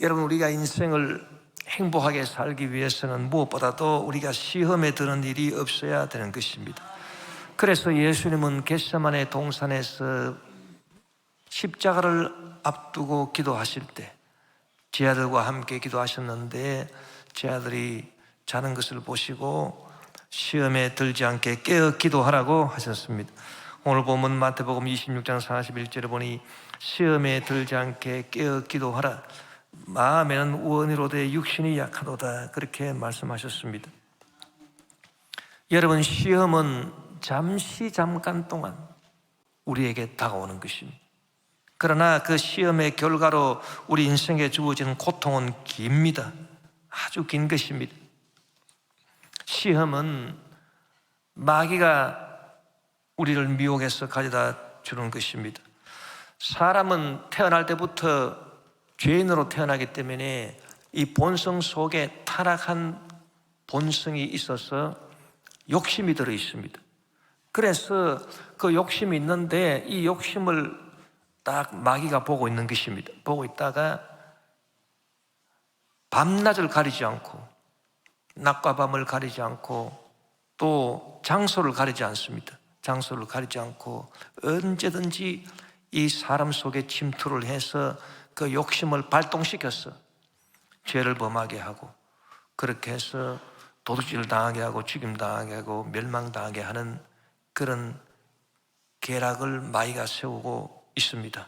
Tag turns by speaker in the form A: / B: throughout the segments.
A: 여러분, 우리가 인생을 행복하게 살기 위해서는 무엇보다도 우리가 시험에 드는 일이 없어야 되는 것입니다. 그래서 예수님은 겟세마네 동산에서 십자가를 앞두고 기도하실 때 제 아들과 함께 기도하셨는데, 제 아들이 자는 것을 보시고 시험에 들지 않게 깨어 기도하라고 하셨습니다. 오늘 본문 마태복음 26장 41절에 보니 시험에 들지 않게 깨어 기도하라. 마음에는 원이로되 육신이 약하도다, 그렇게 말씀하셨습니다. 여러분, 시험은 잠깐 동안 우리에게 다가오는 것입니다. 그러나 그 시험의 결과로 우리 인생에 주어지는 고통은 깁니다. 아주 긴 것입니다. 시험은 마귀가 우리를 미혹해서 가져다 주는 것입니다. 사람은 태어날 때부터 죄인으로 태어나기 때문에 이 본성 속에 타락한 본성이 있어서 욕심이 들어 있습니다. 그래서 그 욕심이 있는데 이 욕심을 딱 마귀가 보고 있는 것입니다. 보고 있다가 밤낮을 가리지 않고, 낮과 밤을 가리지 않고, 또 장소를 가리지 않습니다. 장소를 가리지 않고 언제든지 이 사람 속에 침투를 해서 그 욕심을 발동시켜서 죄를 범하게 하고, 그렇게 해서 도둑질을 당하게 하고 죽임 당하게 하고 멸망당하게 하는 그런 계략을 마귀가 세우고 있습니다.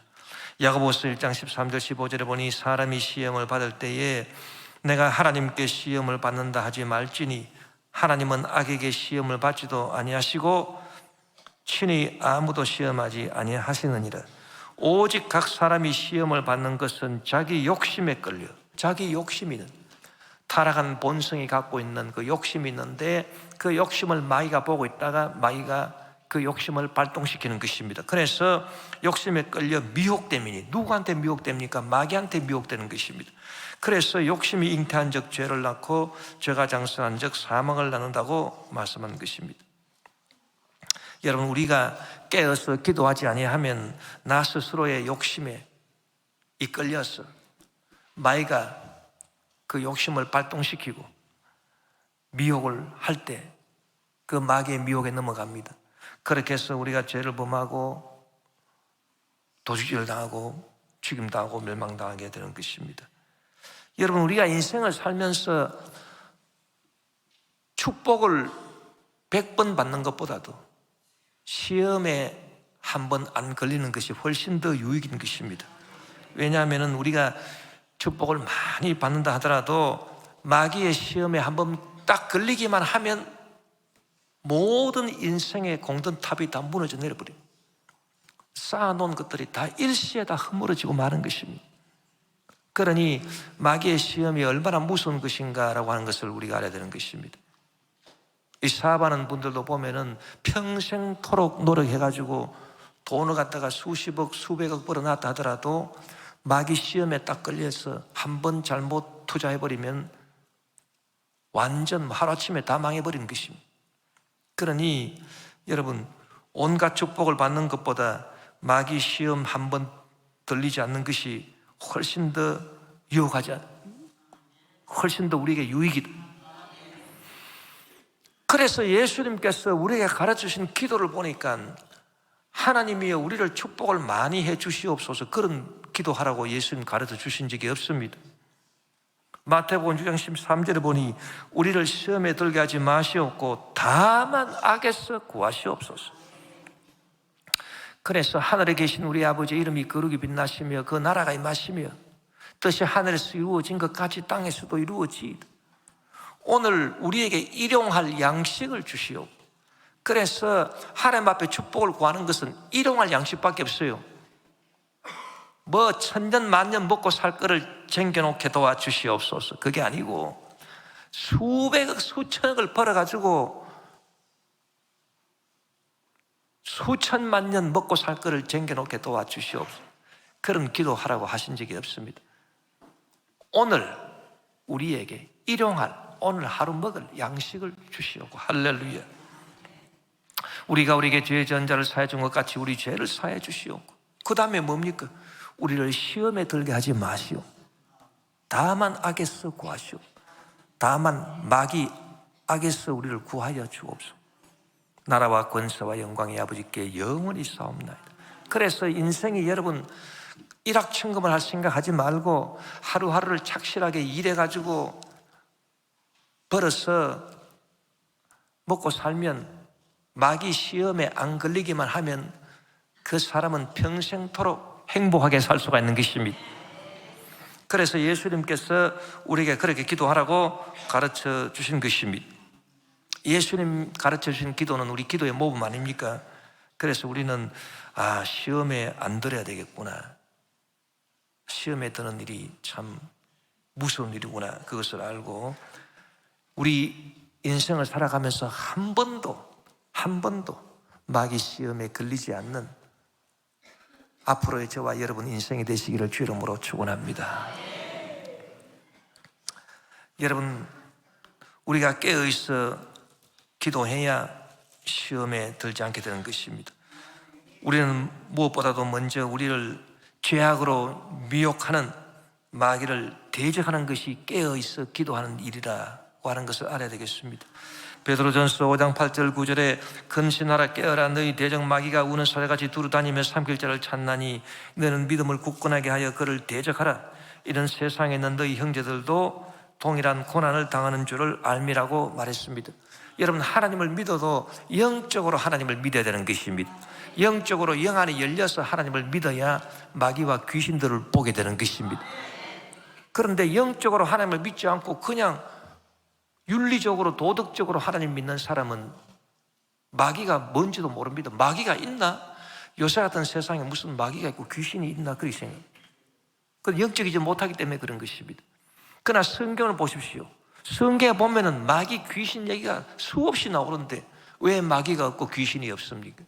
A: 야고보서 1장 13절 15절에 보니 사람이 시험을 받을 때에 내가 하나님께 시험을 받는다 하지 말지니 하나님은 악에게 시험을 받지도 아니하시고 친히 아무도 시험하지 아니하시느니라. 오직 각 사람이 시험을 받는 것은 자기 욕심에 끌려, 자기 욕심이 있는, 타락한 본성이 갖고 있는 그 욕심이 있는데 그 욕심을 마귀가 보고 있다가 마귀가 그 욕심을 발동시키는 것입니다. 그래서 욕심에 끌려 미혹됨이니, 누구한테 미혹됩니까? 마귀한테 미혹되는 것입니다. 그래서 욕심이 잉태한 적 죄를 낳고 죄가 장성한 적 사망을 낳는다고 말씀한 것입니다. 여러분, 우리가 깨어서 기도하지 아니하면 나 스스로의 욕심에 이끌려서 마귀가 그 욕심을 발동시키고 미혹을 할 때 그 마귀의 미혹에 넘어갑니다. 그렇게 해서 우리가 죄를 범하고 도둑질을 당하고 죽임당하고 멸망당하게 되는 것입니다. 여러분, 우리가 인생을 살면서 축복을 100번 받는 것보다도 시험에 한 번 안 걸리는 것이 훨씬 더 유익인 것입니다. 왜냐하면 우리가 축복을 많이 받는다 하더라도 마귀의 시험에 한 번 딱 걸리기만 하면 모든 인생의 공든탑이 다 무너져 내려버려요. 쌓아놓은 것들이 다 일시에 다 허물어지고 마는 것입니다. 그러니 마귀의 시험이 얼마나 무서운 것인가라고 하는 것을 우리가 알아야 되는 것입니다. 이 사업하는 분들도 보면은 평생토록 노력해가지고 돈을 갖다가 수십억, 수백억 벌어놨다 하더라도 마귀 시험에 딱 걸려서 한 번 잘못 투자해버리면 완전 하루아침에 다 망해버리는 것입니다. 그러니 여러분, 온갖 축복을 받는 것보다 마귀 시험 한 번 들리지 않는 것이 훨씬 더 유혹하지 않아요. 훨씬 더 우리에게 유익이다. 그래서 예수님께서 우리에게 가르쳐주신 기도를 보니까 하나님이여 우리를 축복을 많이 해 주시옵소서, 그런 기도하라고 예수님 가르쳐 주신 적이 없습니다. 마태복음 6장 13절에 보니 우리를 시험에 들게 하지 마시옵고 다만 악에서 구하시옵소서. 그래서 하늘에 계신 우리 아버지의 이름이 거룩히 빛나시며 그 나라가 임하시며 뜻이 하늘에서 이루어진 것 같이 땅에서도 이루어지이다. 오늘 우리에게 일용할 양식을 주시오. 그래서 하나님 앞에 축복을 구하는 것은 일용할 양식밖에 없어요. 뭐 천년 만년 먹고 살 거를 쟁겨놓게 도와주시옵소서, 그게 아니고 수백억 수천억을 벌어가지고 수천만 년 먹고 살 거를 쟁겨놓게 도와주시옵소서, 그런 기도하라고 하신 적이 없습니다. 오늘 우리에게 일용할, 오늘 하루 먹을 양식을 주시옵고, 할렐루야. 우리가 우리에게 죄의 전자를 사해 준 것 같이 우리 죄를 사해 주시옵고, 그 다음에 뭡니까? 우리를 시험에 들게 하지 마시오. 다만 악에서 구하시오. 다만 마귀 악에서 우리를 구하여 주옵소서. 나라와 권세와 영광이 아버지께 영원히 싸움나이다. 그래서 인생이 여러분 일확천금을 할 생각하지 말고 하루하루를 착실하게 일해가지고 벌어서 먹고 살면, 마귀 시험에 안 걸리기만 하면 그 사람은 평생토록 행복하게 살 수가 있는 것입니다. 그래서 예수님께서 우리에게 그렇게 기도하라고 가르쳐 주신 것입니다. 예수님 가르쳐 주신 기도는 우리 기도의 모범 아닙니까? 그래서 우리는 시험에 안 들어야 되겠구나, 시험에 드는 일이 참 무서운 일이구나, 그것을 알고 우리 인생을 살아가면서 한 번도 마귀 시험에 걸리지 않는 앞으로의 저와 여러분 인생이 되시기를 주 이름으로 축원합니다. 여러분, 우리가 깨어있어 기도해야 시험에 들지 않게 되는 것입니다. 우리는 무엇보다도 먼저 우리를 죄악으로 미혹하는 마귀를 대적하는 것이 깨어있어 기도하는 일이라고 하는 것을 알아야 되겠습니다. 베드로전서 5장 8절 9절에 근신하라 깨어라 너희 대적 마귀가 우는 사자같이 두루다니며 삼킬 자를 찾나니 너는 믿음을 굳건하게 하여 그를 대적하라. 이런 세상에 있는 너희 형제들도 동일한 고난을 당하는 줄을 알미라고 말했습니다. 여러분, 하나님을 믿어도 영적으로 하나님을 믿어야 되는 것입니다. 영적으로 영 안이 열려서 하나님을 믿어야 마귀와 귀신들을 보게 되는 것입니다. 그런데 영적으로 하나님을 믿지 않고 그냥 윤리적으로 도덕적으로 하나님 믿는 사람은 마귀가 뭔지도 모릅니다. 마귀가 있나? 요새 같은 세상에 무슨 마귀가 있고 귀신이 있나? 그렇게 생각해요. 그건 영적이지 못하기 때문에 그런 것입니다. 그러나 성경을 보십시오. 성경에 보면은 마귀 귀신 얘기가 수없이 나오는데 왜 마귀가 없고 귀신이 없습니까?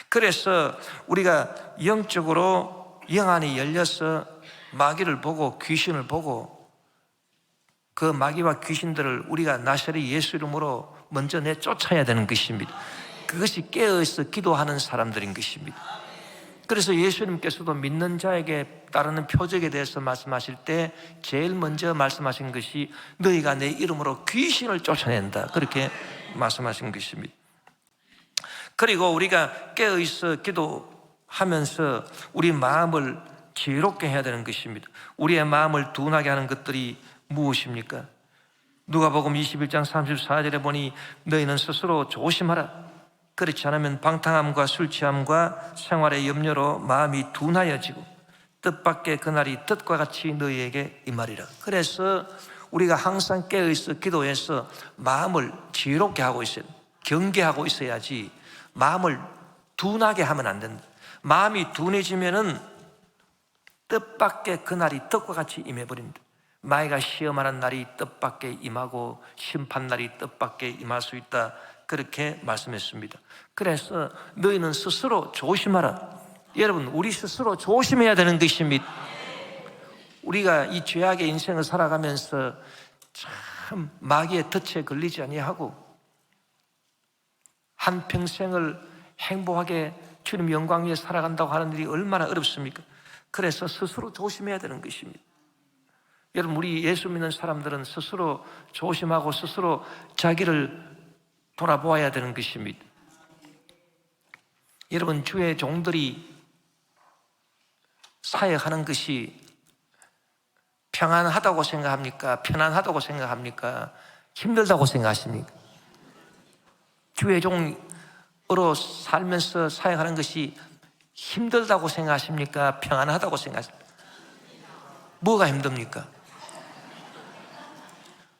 A: 그래서 우리가 영적으로 영 안이 열려서 마귀를 보고 귀신을 보고 그 마귀와 귀신들을 우리가 나사렛 예수 이름으로 먼저 내쫓아야 되는 것입니다. 그것이 깨어있어 기도하는 사람들인 것입니다. 그래서 예수님께서도 믿는 자에게 따르는 표적에 대해서 말씀하실 때 제일 먼저 말씀하신 것이 너희가 내 이름으로 귀신을 쫓아낸다, 그렇게 말씀하신 것입니다. 그리고 우리가 깨어있어 기도하면서 우리 마음을 지혜롭게 해야 되는 것입니다. 우리의 마음을 둔하게 하는 것들이 무엇입니까? 누가복음 21장 34절에 보니 너희는 스스로 조심하라. 그렇지 않으면 방탕함과 술취함과 생활의 염려로 마음이 둔하여지고 뜻밖의 그날이 뜻과 같이 너희에게 임하리라. 그래서 우리가 항상 깨어있어 기도해서 마음을 지혜롭게 하고 있어요. 경계하고 있어야지 마음을 둔하게 하면 안 된다. 마음이 둔해지면은 뜻밖의 그날이 뜻과 같이 임해버립니다. 마귀가 시험하는 날이 뜻밖에 임하고 심판날이 뜻밖에 임할 수 있다, 그렇게 말씀했습니다. 그래서 너희는 스스로 조심하라. 여러분, 우리 스스로 조심해야 되는 것입니다. 우리가 이 죄악의 인생을 살아가면서 참 마귀의 덫에 걸리지 아니하고 한평생을 행복하게 주님 영광 위에 살아간다고 하는 일이 얼마나 어렵습니까? 그래서 스스로 조심해야 되는 것입니다. 여러분, 우리 예수 믿는 사람들은 스스로 조심하고 스스로 자기를 돌아보아야 되는 것입니다. 여러분, 주의 종들이 사역하는 것이 평안하다고 생각합니까? 편안하다고 생각합니까? 힘들다고 생각하십니까? 주의 종으로 살면서 사역하는 것이 힘들다고 생각하십니까? 평안하다고 생각하십니까? 뭐가 힘듭니까?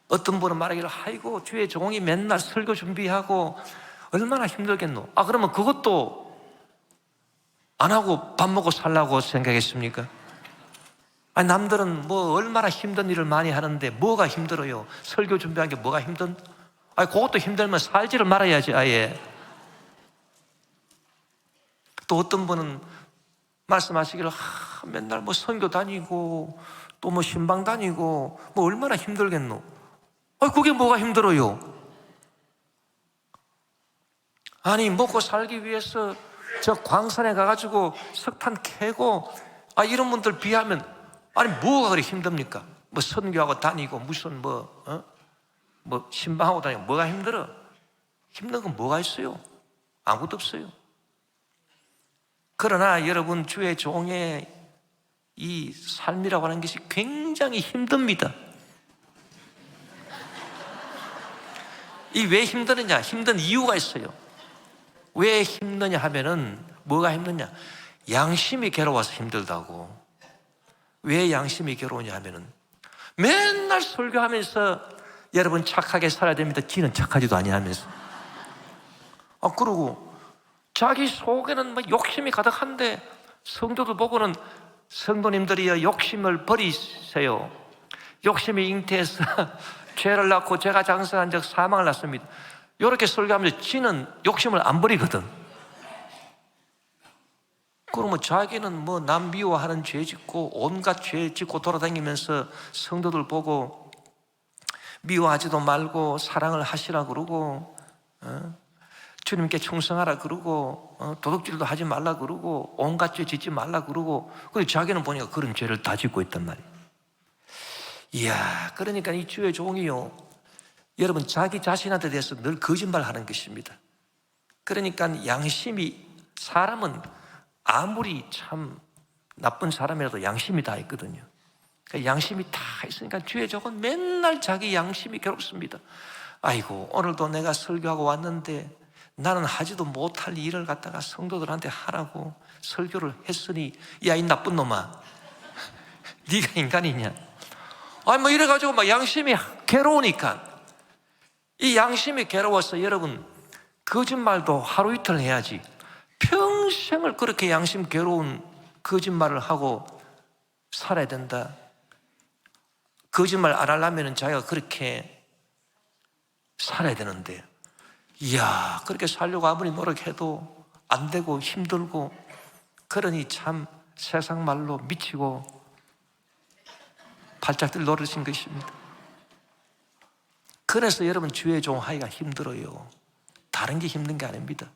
A: 어떤 분은 말하기를 아이고 주의 종이 맨날 설교 준비하고 얼마나 힘들겠노. 그러면 그것도 안 하고 밥 먹고 살라고 생각했습니까? 남들은 뭐 얼마나 힘든 일을 많이 하는데 뭐가 힘들어요? 설교 준비한 게 뭐가 그것도 힘들면 살지를 말아야지 아예. 또 어떤 분은 말씀하시기를 맨날 뭐 선교 다니고 또 뭐 신방 다니고 뭐 얼마나 힘들겠노. 그게 뭐가 힘들어요? 먹고 살기 위해서 저 광산에 가가지고 석탄 캐고 이런 분들 비하면 뭐가 그리 힘듭니까? 뭐 선교하고 다니고 무슨 신방하고 다니고 뭐가 힘들어? 힘든 건 뭐가 있어요? 아무것도 없어요. 그러나 여러분, 주의 종의 이 삶이라고 하는 것이 굉장히 힘듭니다. 이 왜 힘드느냐? 힘든 이유가 있어요. 왜 힘드냐 하면은, 뭐가 힘드냐? 양심이 괴로워서 힘들다고. 왜 양심이 괴로우냐 하면은, 맨날 설교하면서 여러분 착하게 살아야 됩니다. 지는 착하지도 아니하면서. 그러고 자기 속에는 막 욕심이 가득한데, 성도들 보고는 성도님들이여 욕심을 버리세요. 욕심이 잉태해서 죄를 낳고 죄가 장성한 적 사망을 낳습니다. 이렇게 설교하면서 지는 욕심을 안 버리거든. 그러면 자기는 남 미워하는 죄 짓고 온갖 죄 짓고 돌아다니면서 성도들 보고 미워하지도 말고 사랑을 하시라 그러고, 주님께 충성하라 그러고, 도둑질도 하지 말라 그러고, 온갖 죄 짓지 말라 그러고, 근데 자기는 보니까 그런 죄를 다 짓고 있단 말이에요. 이야, 그러니까 이 주의 종이요, 여러분 자기 자신한테 대해서 늘 거짓말하는 것입니다. 그러니까 양심이, 사람은 아무리 참 나쁜 사람이라도 양심이 다 있거든요. 그러니까 양심이 다 있으니까 주의 종은 맨날 자기 양심이 괴롭습니다. 아이고, 오늘도 내가 설교하고 왔는데 나는 하지도 못할 일을 갖다가 성도들한테 하라고 설교를 했으니, 야, 이 나쁜 놈아, 네가 인간이냐? 이래가지고 막 양심이 괴로우니까, 이 양심이 괴로워서 여러분 거짓말도 하루 이틀 해야지 평생을 그렇게 양심 괴로운 거짓말을 하고 살아야 된다. 거짓말 안 하려면 자기가 그렇게 살아야 되는데, 이야, 그렇게 살려고 아무리 노력해도 안 되고 힘들고, 그러니 참 세상 말로 미치고 발짝 뛸 노릇인 것입니다. 그래서 여러분 주의 종 하기가 힘들어요. 다른 게 힘든 게 아닙니다.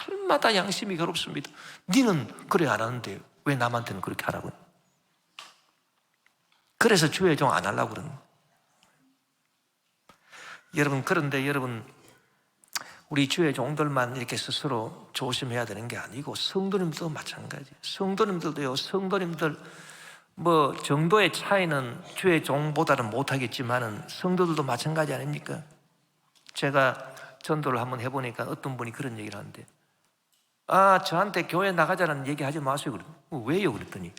A: 날마다 양심이 괴롭습니다. 니는 그래 안 하는데 왜 남한테는 그렇게 하라고? 그래서 주의 종 안 하려고 그러는. 여러분, 그런데 여러분, 우리 주의 종들만 이렇게 스스로 조심해야 되는 게 아니고 성도님들도 마찬가지예요. 성도님들도요, 성도님들 정도의 차이는 주의 종보다는 못하겠지만은 성도들도 마찬가지 아닙니까? 제가 전도를 한번 해보니까 어떤 분이 그런 얘기를 하는데, 저한테 교회 나가자는 얘기 하지 마세요. 왜요? 그랬더니,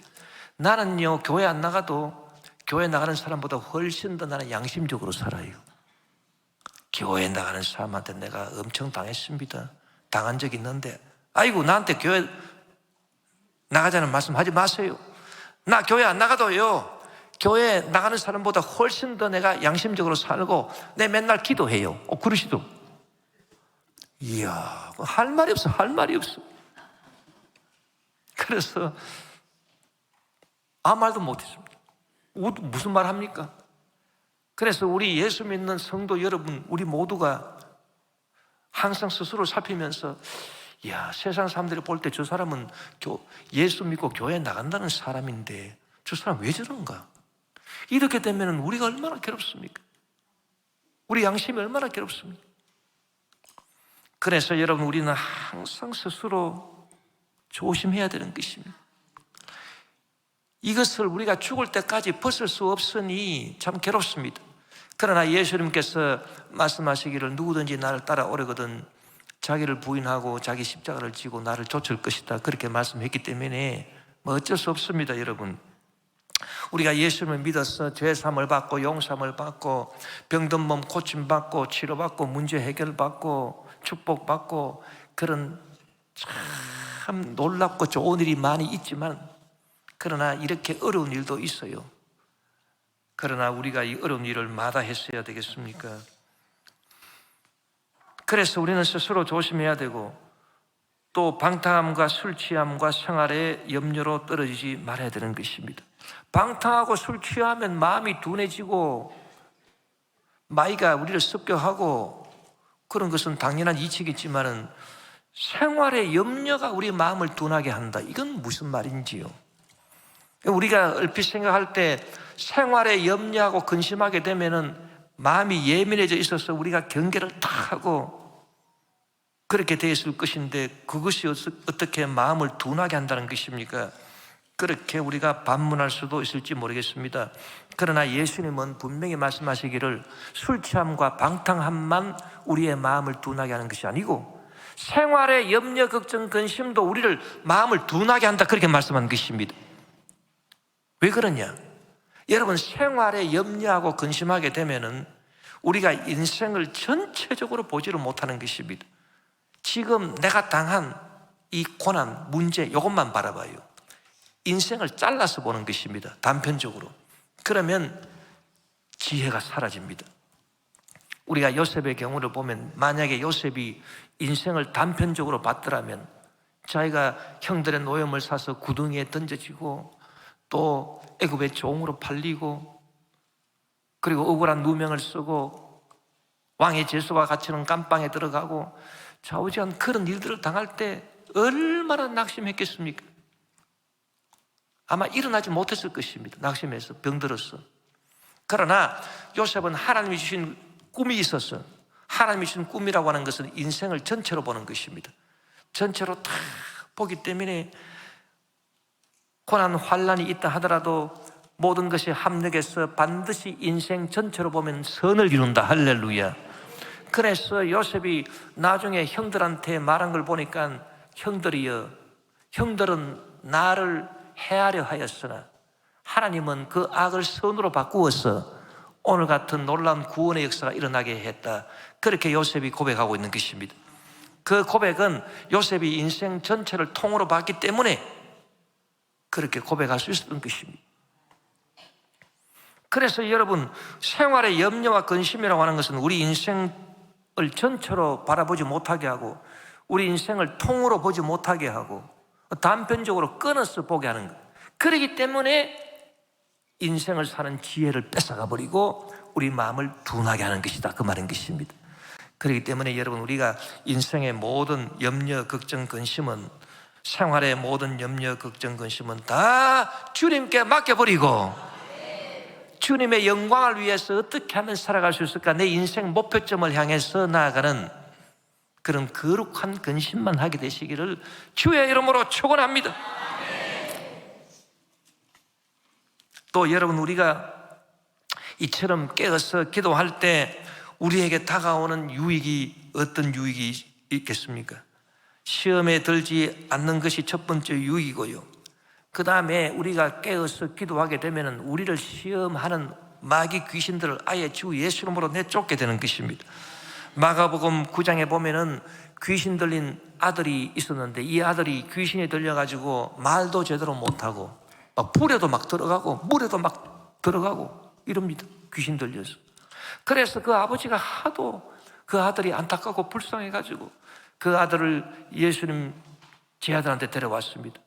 A: 나는요, 교회 안 나가도 교회 나가는 사람보다 훨씬 더 나는 양심적으로 살아요. 교회 나가는 사람한테 내가 엄청 당했습니다. 당한 적이 있는데, 아이고, 나한테 교회 나가자는 말씀 하지 마세요. 나 교회 안 나가도요, 교회 나가는 사람보다 훨씬 더 내가 양심적으로 살고 내 맨날 기도해요. 그러시도. 이야, 할 말이 없어, 할 말이 없어. 그래서 아무 말도 못했습니다. 무슨 말 합니까? 그래서 우리 예수 믿는 성도 여러분, 우리 모두가 항상 스스로 살피면서, 이야, 세상 사람들이 볼 때 저 사람은 예수 믿고 교회 나간다는 사람인데 저 사람 왜 저런가? 이렇게 되면 우리가 얼마나 괴롭습니까? 우리 양심이 얼마나 괴롭습니까? 그래서 여러분, 우리는 항상 스스로 조심해야 되는 것입니다. 이것을 우리가 죽을 때까지 벗을 수 없으니 참 괴롭습니다. 그러나 예수님께서 말씀하시기를, 누구든지 나를 따라오려거든 자기를 부인하고 자기 십자가를 지고 나를 좇을 것이다, 그렇게 말씀했기 때문에 어쩔 수 없습니다. 여러분, 우리가 예수님을 믿어서 죄사함을 받고 용서함을 받고 병든 몸 고침받고 치료받고 문제 해결받고 축복받고, 그런 참 놀랍고 좋은 일이 많이 있지만, 그러나 이렇게 어려운 일도 있어요. 그러나 우리가 이 어려운 일을 마다했어야 되겠습니까? 그래서 우리는 스스로 조심해야 되고, 또 방탕함과 술 취함과 생활의 염려로 떨어지지 말아야 되는 것입니다. 방탕하고 술 취하면 마음이 둔해지고 마이가 우리를 습격하고, 그런 것은 당연한 이치겠지만은 생활의 염려가 우리 마음을 둔하게 한다, 이건 무슨 말인지요? 우리가 얼핏 생각할 때 생활에 염려하고 근심하게 되면은 마음이 예민해져 있어서 우리가 경계를 탁 하고 그렇게 되어 있을 것인데, 그것이 어떻게 마음을 둔하게 한다는 것입니까? 그렇게 우리가 반문할 수도 있을지 모르겠습니다. 그러나 예수님은 분명히 말씀하시기를 술 취함과 방탕함만 우리의 마음을 둔하게 하는 것이 아니고 생활의 염려, 걱정, 근심도 우리를 마음을 둔하게 한다, 그렇게 말씀한 것입니다. 왜 그러냐? 여러분, 생활에 염려하고 근심하게 되면은 우리가 인생을 전체적으로 보지를 못하는 것입니다. 지금 내가 당한 이 고난, 문제, 이것만 바라봐요. 인생을 잘라서 보는 것입니다. 단편적으로. 그러면 지혜가 사라집니다. 우리가 요셉의 경우를 보면, 만약에 요셉이 인생을 단편적으로 봤더라면 자기가 형들의 노염을 사서 구덩이에 던져지고 또 애굽의 종으로 팔리고 그리고 억울한 누명을 쓰고 왕의 제수가 갇히는 감방에 들어가고 좌우지간 그런 일들을 당할 때 얼마나 낙심했겠습니까? 아마 일어나지 못했을 것입니다. 낙심해서 병들었어. 그러나 요셉은 하나님이 주신 꿈이 있었어. 하나님이 주신 꿈이라고 하는 것은 인생을 전체로 보는 것입니다. 전체로 다 보기 때문에 고난 환난이 있다 하더라도 모든 것이 합력해서 반드시 인생 전체로 보면 선을 이룬다. 할렐루야. 그래서 요셉이 나중에 형들한테 말한 걸 보니까, 형들이여, 형들은 나를 해하려 하였으나 하나님은 그 악을 선으로 바꾸어서 오늘 같은 놀라운 구원의 역사가 일어나게 했다. 그렇게 요셉이 고백하고 있는 것입니다. 그 고백은 요셉이 인생 전체를 통으로 봤기 때문에 그렇게 고백할 수 있었던 것입니다. 그래서 여러분, 생활의 염려와 근심이라고 하는 것은 우리 인생을 전체로 바라보지 못하게 하고 우리 인생을 통으로 보지 못하게 하고 단편적으로 끊어서 보게 하는 것. 그렇기 때문에 인생을 사는 지혜를 뺏어가 버리고 우리 마음을 둔하게 하는 것이다, 그 말인 것입니다. 그렇기 때문에 여러분, 우리가 인생의 모든 염려, 걱정, 근심은, 생활의 모든 염려, 걱정, 근심은 다 주님께 맡겨버리고 주님의 영광을 위해서 어떻게 하면 살아갈 수 있을까, 내 인생 목표점을 향해서 나아가는 그런 거룩한 근심만 하게 되시기를 주의 이름으로 축원합니다. 또 여러분, 우리가 이처럼 깨어서 기도할 때 우리에게 다가오는 유익이 어떤 유익이 있겠습니까? 시험에 들지 않는 것이 첫 번째 유익이고요, 그 다음에 우리가 깨어서 기도하게 되면 우리를 시험하는 마귀 귀신들을 아예 주 예수 이름으로 내쫓게 되는 것입니다. 마가복음 9장에 보면은 귀신 들린 아들이 있었는데 이 아들이 귀신이 들려가지고 말도 제대로 못하고 막 불에도 막 들어가고 물에도 막 들어가고 이럽니다. 귀신 들려서. 그래서 그 아버지가 하도 그 아들이 안타깝고 불쌍해가지고 그 아들을 예수님 제 아들한테 데려왔습니다.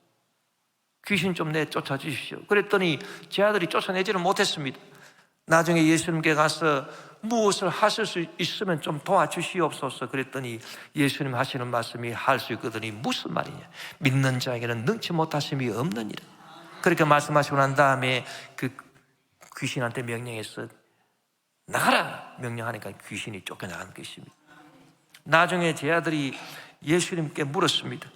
A: 귀신 좀 내쫓아 주십시오. 그랬더니 제 아들이 쫓아내지는 못했습니다. 나중에 예수님께 가서 무엇을 하실 수 있으면 좀 도와주시옵소서 그랬더니 예수님 하시는 말씀이 할 수 있거든요. 무슨 말이냐, 믿는 자에게는 능치 못하심이 없느니라. 그렇게 말씀하시고 난 다음에 그 귀신한테 명령해서 나가라 명령하니까 귀신이 쫓겨나가는 것입니다. 나중에 제 아들이 예수님께 물었습니다.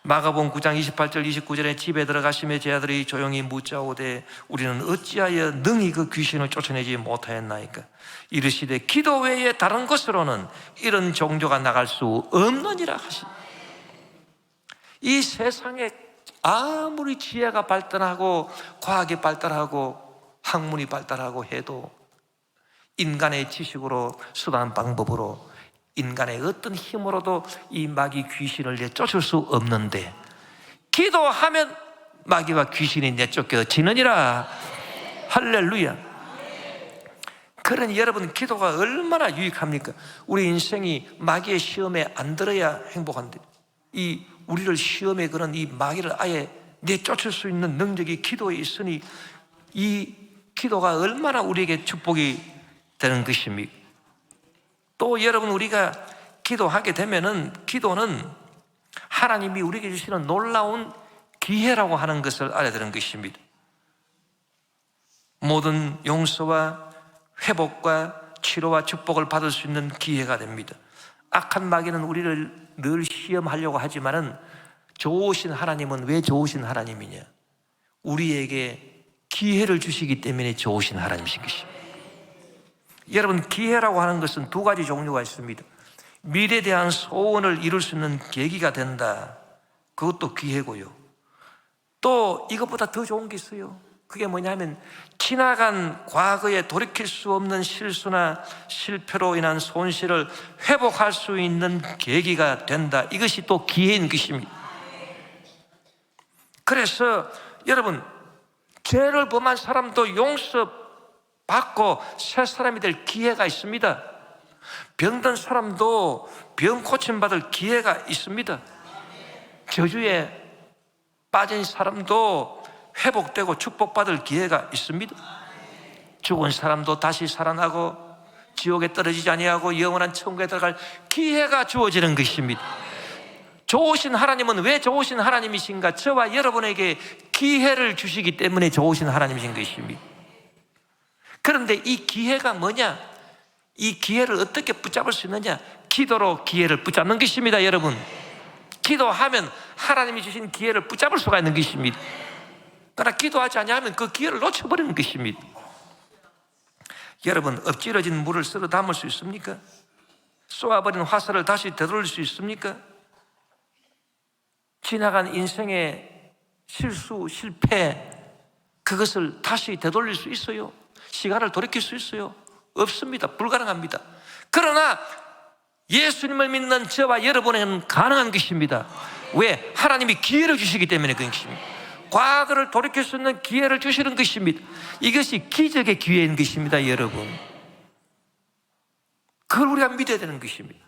A: 마가복음 9장 28절 29절에 집에 들어가시며 제 아들이 조용히 묻자오되 우리는 어찌하여 능히 그 귀신을 쫓아내지 못하였나이까. 이르시되 기도 외에 다른 것으로는 이런 종교가 나갈 수 없느니라 하시. 이 세상에 아무리 지혜가 발달하고 과학이 발달하고 학문이 발달하고 해도 인간의 지식으로 수단 방법으로 인간의 어떤 힘으로도 이 마귀 귀신을 내쫓을 수 없는데 기도하면 마귀와 귀신이 내쫓겨지느니라. 할렐루야. 그러니 여러분, 기도가 얼마나 유익합니까? 우리 인생이 마귀의 시험에 안 들어야 행복한데 이 우리를 시험에 그런 이 마귀를 아예 내쫓을 수 있는 능력이 기도에 있으니 이 기도가 얼마나 우리에게 축복이 되는 것입니까? 또 여러분, 우리가 기도하게 되면은 기도는 하나님이 우리에게 주시는 놀라운 기회라고 하는 것을 알아야 되는 것입니다. 모든 용서와 회복과 치료와 축복을 받을 수 있는 기회가 됩니다. 악한 마귀는 우리를 늘 시험하려고 하지만은 좋으신 하나님은 왜 좋으신 하나님이냐? 우리에게 기회를 주시기 때문에 좋으신 하나님이신 것입니다. 여러분, 기회라고 하는 것은 두 가지 종류가 있습니다. 미래에 대한 소원을 이룰 수 있는 계기가 된다. 그것도 기회고요. 또 이것보다 더 좋은 게 있어요. 그게 뭐냐면 지나간 과거에 돌이킬 수 없는 실수나 실패로 인한 손실을 회복할 수 있는 계기가 된다. 이것이 또 기회인 것입니다. 그래서 여러분, 죄를 범한 사람도 용서받고 새 사람이 될 기회가 있습니다. 병든 사람도 병 고침받을 기회가 있습니다. 저주에 빠진 사람도 회복되고 축복받을 기회가 있습니다. 죽은 사람도 다시 살아나고 지옥에 떨어지지 아니하고 영원한 천국에 들어갈 기회가 주어지는 것입니다. 좋으신 하나님은 왜 좋으신 하나님이신가? 저와 여러분에게 기회를 주시기 때문에 좋으신 하나님이신 것입니다. 그런데 이 기회가 뭐냐? 이 기회를 어떻게 붙잡을 수 있느냐? 기도로 기회를 붙잡는 것입니다. 여러분, 기도하면 하나님이 주신 기회를 붙잡을 수가 있는 것입니다. 그러나 기도하지 않으면 그 기회를 놓쳐버리는 것입니다. 여러분, 엎질러진 물을 쓸어 담을 수 있습니까? 쏘아버린 화살을 다시 되돌릴 수 있습니까? 지나간 인생의 실수, 실패, 그것을 다시 되돌릴 수 있어요? 시간을 돌이킬 수 있어요? 없습니다. 불가능합니다. 그러나 예수님을 믿는 저와 여러분에게는 가능한 것입니다. 왜? 하나님이 기회를 주시기 때문에 그런 것입니다. 과거를 돌이킬 수 있는 기회를 주시는 것입니다. 이것이 기적의 기회인 것입니다, 여러분. 그걸 우리가 믿어야 되는 것입니다.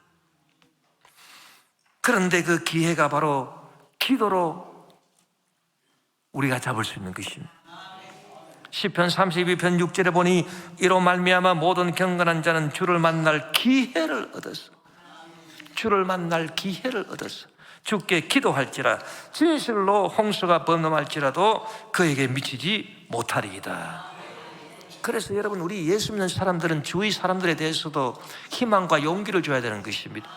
A: 그런데 그 기회가 바로 기도로 우리가 잡을 수 있는 것입니다. 시편 32편 6절에 보니 이로 말미암아 모든 경건한 자는 주를 만날 기회를 얻었어. 주를 만날 기회를 얻었어. 주께 기도할지라 진실로 홍수가 범람할지라도 그에게 미치지 못하리이다. 그래서 여러분, 우리 예수 믿는 사람들은 주위 사람들에 대해서도 희망과 용기를 줘야 되는 것입니다.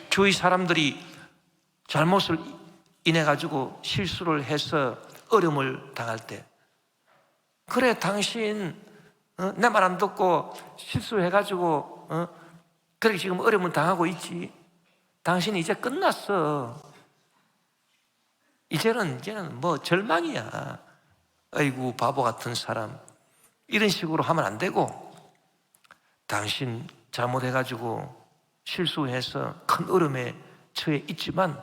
A: 주위 사람들이 잘못을 인해 가지고 실수를 해서 어려움을 당할 때, 그래 당신 내 말 안 듣고 실수해 가지고 그렇게 지금 어려움을 당하고 있지. 당신 이제 끝났어. 이제는 뭐 절망이야. 아이고 바보 같은 사람. 이런 식으로 하면 안 되고, 당신 잘못해 가지고 실수해서 큰 어려움에 처해 있지만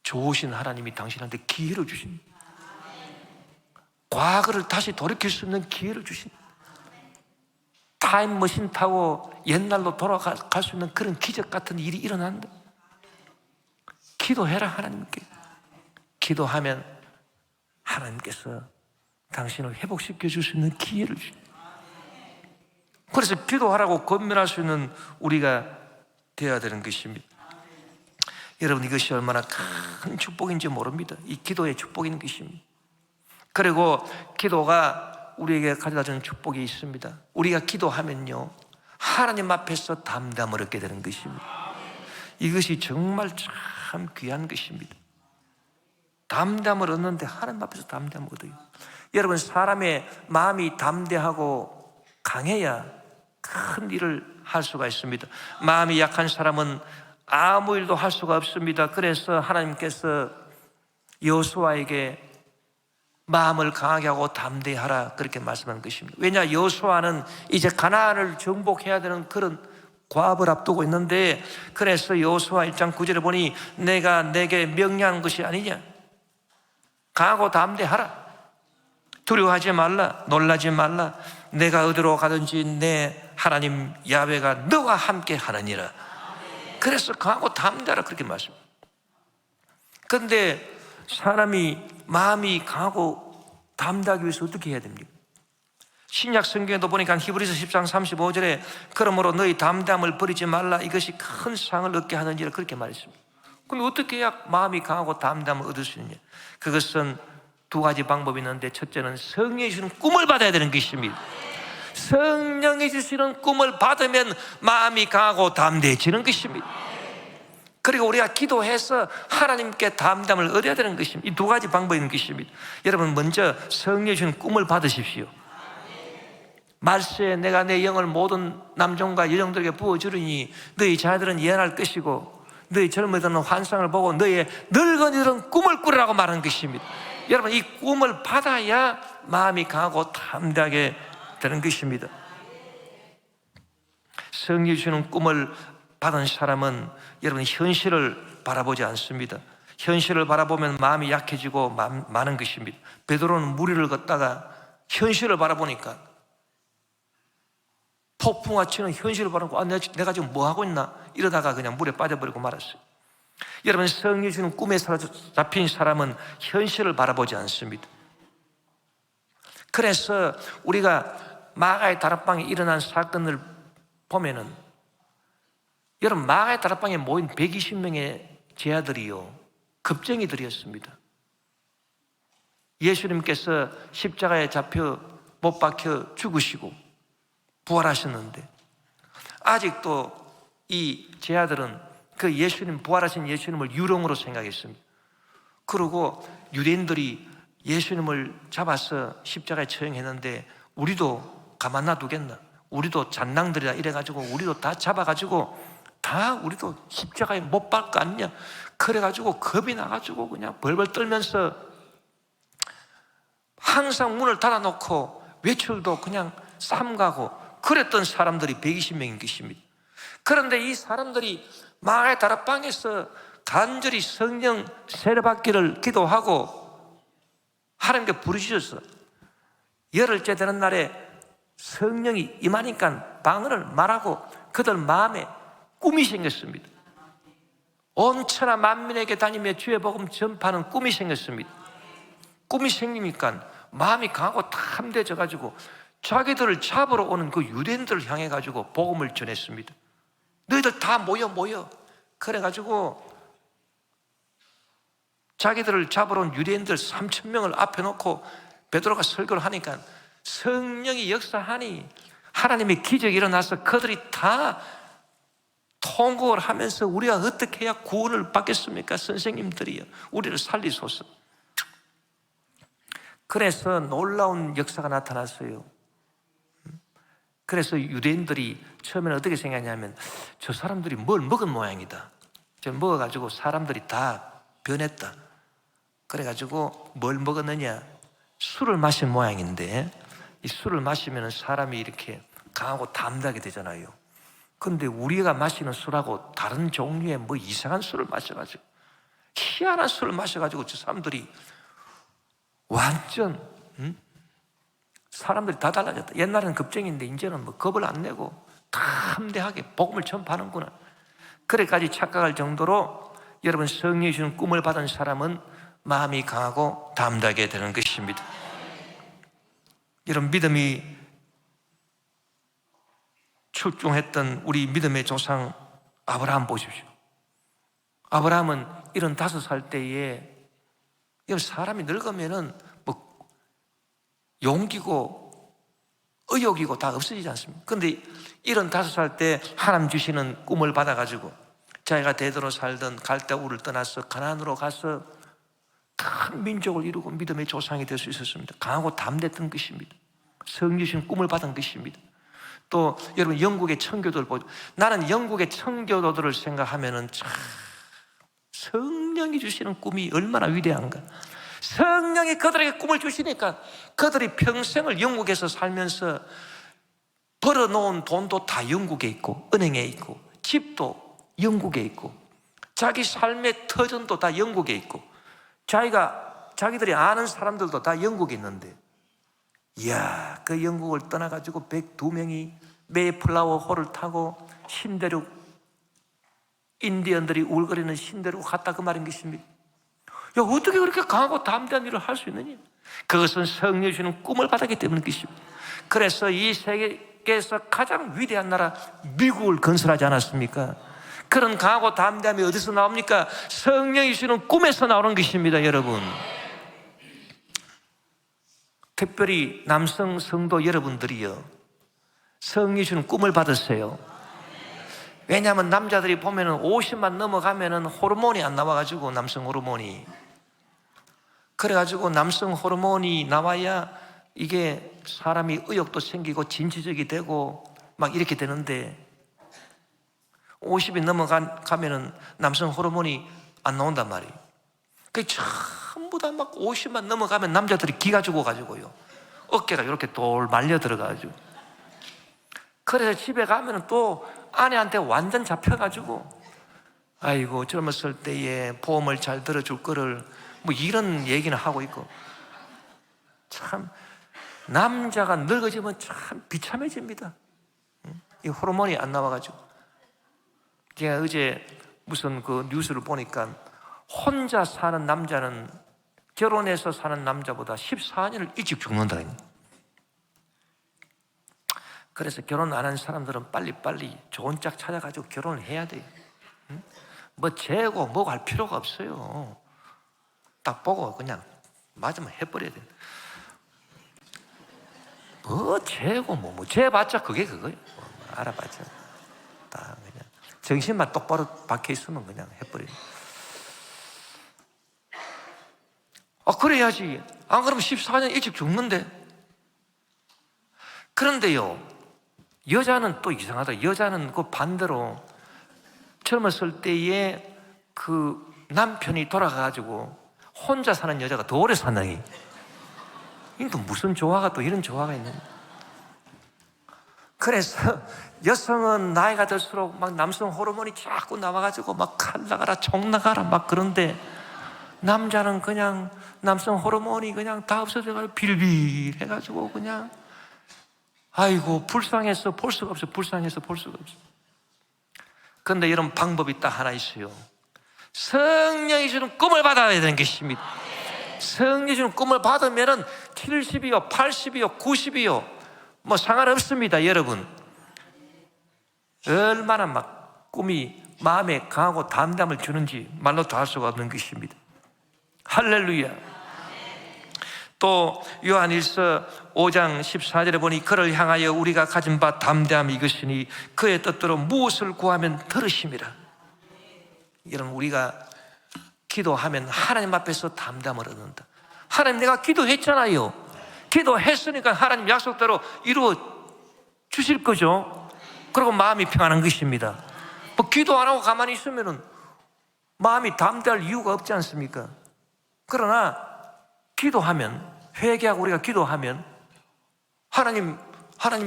A: 좋으신 하나님이 당신한테 기회를 주신, 과거를 다시 돌이킬 수 있는 기회를 주신, 타임머신 타고 옛날로 돌아갈 수 있는 그런 기적 같은 일이 일어난다. 기도해라. 하나님께 기도하면 하나님께서 당신을 회복시켜 줄 수 있는 기회를 주십니다. 그래서 기도하라고 권면할 수 있는 우리가 되어야 되는 것입니다. 여러분, 이것이 얼마나 큰 축복인지 모릅니다. 이 기도의 축복인 것입니다. 그리고 기도가 우리에게 가져다주는 축복이 있습니다. 우리가 기도하면요, 하나님 앞에서 담대함을 얻게 되는 것입니다. 이것이 정말 참 귀한 것입니다. 담대함을 얻는데 하나님 앞에서 담대함을 얻어요. 여러분, 사람의 마음이 담대하고 강해야 큰 일을 할 수가 있습니다. 마음이 약한 사람은 아무 일도 할 수가 없습니다. 그래서 하나님께서 여호수아에게 마음을 강하게 하고 담대하라 그렇게 말씀한 것입니다. 왜냐, 여호수아는 이제 가나안을 정복해야 되는 그런 과업을 앞두고 있는데, 그래서 여호수아 1장 9절에 보니 내가 내게 명령한 것이 아니냐, 강하고 담대하라, 두려워하지 말라, 놀라지 말라, 내가 어디로 가든지 내 하나님 야훼가 너와 함께 하느니라. 그래서 강하고 담대하라 그렇게 말씀합니다. 그런데 사람이 마음이 강하고 담대하기 위해서 어떻게 해야 됩니까? 신약 성경에도 보니까 히브리서 10장 35절에 그러므로 너희 담대함을 버리지 말라, 이것이 큰 상을 얻게 하느니라 그렇게 말했습니다. 그럼 어떻게 해야 마음이 강하고 담대함을 얻을 수 있느냐? 그것은 두 가지 방법이 있는데, 첫째는 성령이 주시는 꿈을 받아야 되는 것입니다. 성령이 주시는 꿈을 받으면 마음이 강하고 담대해지는 것입니다. 그리고 우리가 기도해서 하나님께 담담을 얻어야 되는 것입니다. 이 두 가지 방법이 있는 것입니다. 여러분, 먼저 성령이 주시는 꿈을 받으십시오. 말세에 내가 내 영을 모든 남종과 여종들에게 부어주리니 너희 자녀들은 예언할 것이고 너희 젊은이들은 환상을 보고 너희의 늙은이들은 꿈을 꾸리라고 말하는 것입니다. 여러분, 이 꿈을 받아야 마음이 강하고 담대하게 되는 것입니다. 성령이 주시는 꿈을 받은 사람은 여러분 현실을 바라보지 않습니다. 현실을 바라보면 마음이 약해지고 많은 것입니다. 베드로는 무리를 걷다가 현실을 바라보니까, 폭풍과 치는 현실을 바라보고 내가 지금 뭐 하고 있나 이러다가 그냥 물에 빠져버리고 말았어요. 여러분, 성령이 주는 꿈에 잡힌 사람은 현실을 바라보지 않습니다. 그래서 우리가 마가의 다락방에 일어난 사건을 보면은, 여러분, 마가의 다락방에 모인 120명의 제자들이요, 겁쟁이들이었습니다. 예수님께서 십자가에 잡혀 못 박혀 죽으시고 부활하셨는데 아직도 이 제자들은 그 예수님, 부활하신 예수님을 유령으로 생각했습니다. 그리고 유대인들이 예수님을 잡아서 십자가에 처형했는데 우리도 가만 놔두겠나? 우리도 잔낭들이라 이래가지고 우리도 다 잡아가지고 다 우리도 십자가에 못 박을 거 아니냐? 그래가지고 겁이 나가지고 그냥 벌벌 떨면서 항상 문을 닫아놓고 외출도 그냥 삼가고 그랬던 사람들이 120명인 것입니다. 그런데 이 사람들이 마가의 다락방에서 간절히 성령 세례받기를 기도하고 하나님께 부르짖어서 열흘째 되는 날에 성령이 임하니까 방언을 말하고 그들 마음에 꿈이 생겼습니다. 온 천하 만민에게 다니며 주의 복음 전파하는 꿈이 생겼습니다. 꿈이 생기니까 마음이 강하고 탐대져 가지고 자기들을 잡으러 오는 그 유대인들을 향해 가지고 복음을 전했습니다. 너희들 다 모여 그래 가지고 자기들을 잡으러 온 유대인들 3,000명을 앞에 놓고 베드로가 설교를 하니까 성령이 역사하니 하나님의 기적이 일어나서 그들이 다 통곡을 하면서 우리가 어떻게 해야 구원을 받겠습니까? 선생님들이요, 우리를 살리소서. 그래서 놀라운 역사가 나타났어요. 그래서 유대인들이 처음에는 어떻게 생각하냐면 저 사람들이 뭘 먹은 모양이다. 저 먹어가지고 사람들이 다 변했다. 그래가지고 뭘 먹었느냐? 술을 마신 모양인데 이 술을 마시면 사람이 이렇게 강하고 담대하게 되잖아요. 근데 우리가 마시는 술하고 다른 종류의 뭐 이상한 술을 마셔가지고 희한한 술을 마셔가지고 저 사람들이 완전 사람들이 다 달라졌다. 옛날에는 겁쟁인데 이제는 뭐 겁을 안 내고 담대하게 복음을 전파하는구나. 그래까지 착각할 정도로 여러분 성령이 주는 꿈을 받은 사람은 마음이 강하고 담대하게 되는 것입니다. 여러분 믿음이 출중했던 우리 믿음의 조상 아브라함 보십시오. 아브라함은 75살 때에 사람이 늙으면은 뭐 용기고 의욕이고 다 없어지지 않습니까? 그런데 75살 때 하나님 주시는 꿈을 받아가지고 자기가 대대로 살던 갈대우를 떠나서 가나안으로 가서 큰 민족을 이루고 믿음의 조상이 될 수 있었습니다. 강하고 담대했던 것입니다. 성령 주신 꿈을 받은 것입니다. 또 여러분 영국의 청교도를 보죠. 나는 영국의 청교도들을 생각하면은 참 성령이 주시는 꿈이 얼마나 위대한가. 성령이 그들에게 꿈을 주시니까 그들이 평생을 영국에서 살면서 벌어놓은 돈도 다 영국에 있고 은행에 있고 집도 영국에 있고 자기 삶의 터전도 다 영국에 있고 자기들이 아는 사람들도 다 영국에 있는데, 이야, 그 영국을 떠나가지고 102명이 메이플라워 호를 타고 신대륙 인디언들이 울거리는 신대륙 갔다 그 말인 것입니다. 야, 어떻게 그렇게 강하고 담대한 일을 할 수 있느냐? 그것은 성령이 주는 꿈을 받았기 때문인 것입니다. 그래서 이 세계에서 가장 위대한 나라 미국을 건설하지 않았습니까? 그런 강하고 담대함이 어디서 나옵니까? 성령이 주는 꿈에서 나오는 것입니다, 여러분. 특별히 남성 성도 여러분들이요, 성령 주는 꿈을 받으세요. 왜냐하면 남자들이 보면은 50만 넘어가면은 호르몬이 안 나와가지고, 남성 호르몬이. 그래가지고 남성 호르몬이 나와야 이게 사람이 의욕도 생기고 진취적이 되고 막 이렇게 되는데, 50이 넘어가면은 남성 호르몬이 안 나온단 말이에요. 그 전부 다 막 50만 넘어가면 남자들이 기가 죽어가지고요, 어깨가 이렇게 돌 말려 들어가가지고, 그래서 집에 가면은 또 아내한테 완전 잡혀가지고, 아이고 젊었을 때에 보험을 잘 들어줄 거를 뭐 이런 얘기는 하고 있고. 참 남자가 늙어지면 참 비참해집니다. 이 호르몬이 안 나와가지고. 제가 어제 무슨 그 뉴스를 보니까 혼자 사는 남자는 결혼해서 사는 남자보다 14년을 일찍 죽는다. 그래서 결혼 안 한 사람들은 빨리빨리 좋은 짝 찾아가지고 결혼을 해야 돼요. 뭐 재고 뭐고 할 필요가 없어요. 딱 보고 그냥 맞으면 해버려야 돼. 뭐 재고 뭐 재봤자 그게 그거예요. 뭐 알아봤자 다 그냥 정신만 똑바로 박혀 있으면 그냥 해버려요. 그래야지. 안 그러면 14년 일찍 죽는데. 그런데요, 여자는 또 이상하다. 여자는 그 반대로 젊었을 때에 그 남편이 돌아가가지고 혼자 사는 여자가 더 오래 사나이. 이게 무슨 조화가 또 이런 조화가 있는. 그래서 여성은 나이가 들수록 막 남성 호르몬이 자꾸 나와가지고 막 칼 나가라 총 나가라 막 그런데, 남자는 그냥 남성 호르몬이 그냥 다 없어져가지고 빌빌 해가지고 그냥 아이고 불쌍해서 볼 수가 없어. 불쌍해서 볼 수가 없어. 그런데 이런 방법이 딱 하나 있어요. 성령이 주는 꿈을 받아야 되는 것입니다. 성령이 주는 꿈을 받으면은 70이요 80이요 90이요 뭐 상관없습니다. 여러분, 얼마나 막 꿈이 마음에 강하고 담담을 주는지 말로 다 할 수가 없는 것입니다. 할렐루야. 또 요한일서 5장 14절에 보니 그를 향하여 우리가 가진 바 담대함이 이것이니 그의 뜻대로 무엇을 구하면 들으심이라. 여러분, 우리가 기도하면 하나님 앞에서 담담을 얻는다. 하나님, 내가 기도했잖아요. 기도했으니까 하나님 약속대로 이루어 주실 거죠. 그리고 마음이 평안한 것입니다. 뭐 기도 안 하고 가만히 있으면은 마음이 담대할 이유가 없지 않습니까? 그러나 기도하면, 회개하고 우리가 기도하면 하나님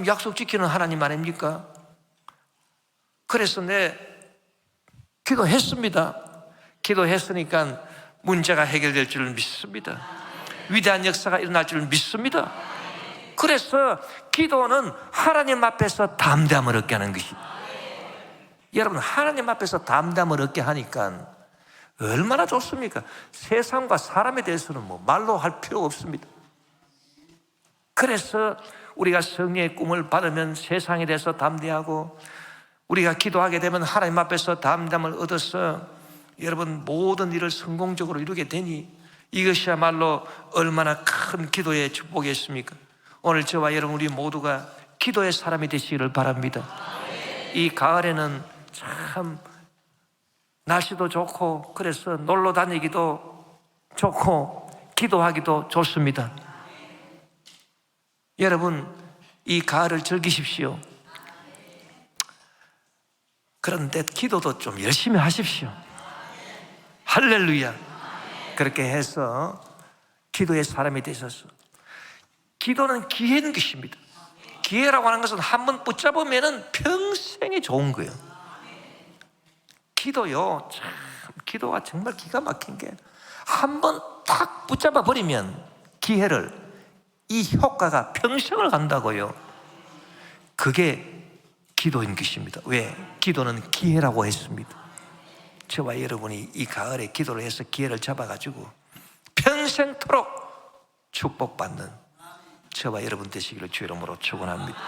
A: 약속 지키는 하나님 아닙니까? 그래서 내 기도했습니다. 기도했으니까 문제가 해결될 줄 믿습니다. 위대한 역사가 일어날 줄 믿습니다. 그래서 기도는 하나님 앞에서 담대함을 얻게 하는 것입니다. 여러분, 하나님 앞에서 담대함을 얻게 하니까 얼마나 좋습니까? 세상과 사람에 대해서는 뭐 말로 할 필요가 없습니다. 그래서 우리가 성령의 꿈을 받으면 세상에 대해서 담대하고, 우리가 기도하게 되면 하나님 앞에서 담대함을 얻어서 여러분 모든 일을 성공적으로 이루게 되니 이것이야말로 얼마나 큰 기도의 축복이었습니까? 오늘 저와 여러분 우리 모두가 기도의 사람이 되시기를 바랍니다. 이 가을에는 참 날씨도 좋고 그래서 놀러 다니기도 좋고 기도하기도 좋습니다. 여러분, 이 가을을 즐기십시오. 그런데 기도도 좀 열심히 하십시오. 할렐루야. 그렇게 해서 기도의 사람이 되셔서, 기도는 기회인 것입니다. 기회라고 하는 것은 한번 붙잡으면 평생이 좋은 거예요. 기도요, 참 기도가 정말 기가 막힌 게, 한번 딱 붙잡아 버리면 기회를, 이 효과가 평생을 간다고요. 그게 기도인 것입니다. 왜? 기도는 기회라고 했습니다. 저와 여러분이 이 가을에 기도를 해서 기회를 잡아가지고 평생토록 축복받는 저와 여러분 되시기를 주의 이름으로 축원합니다.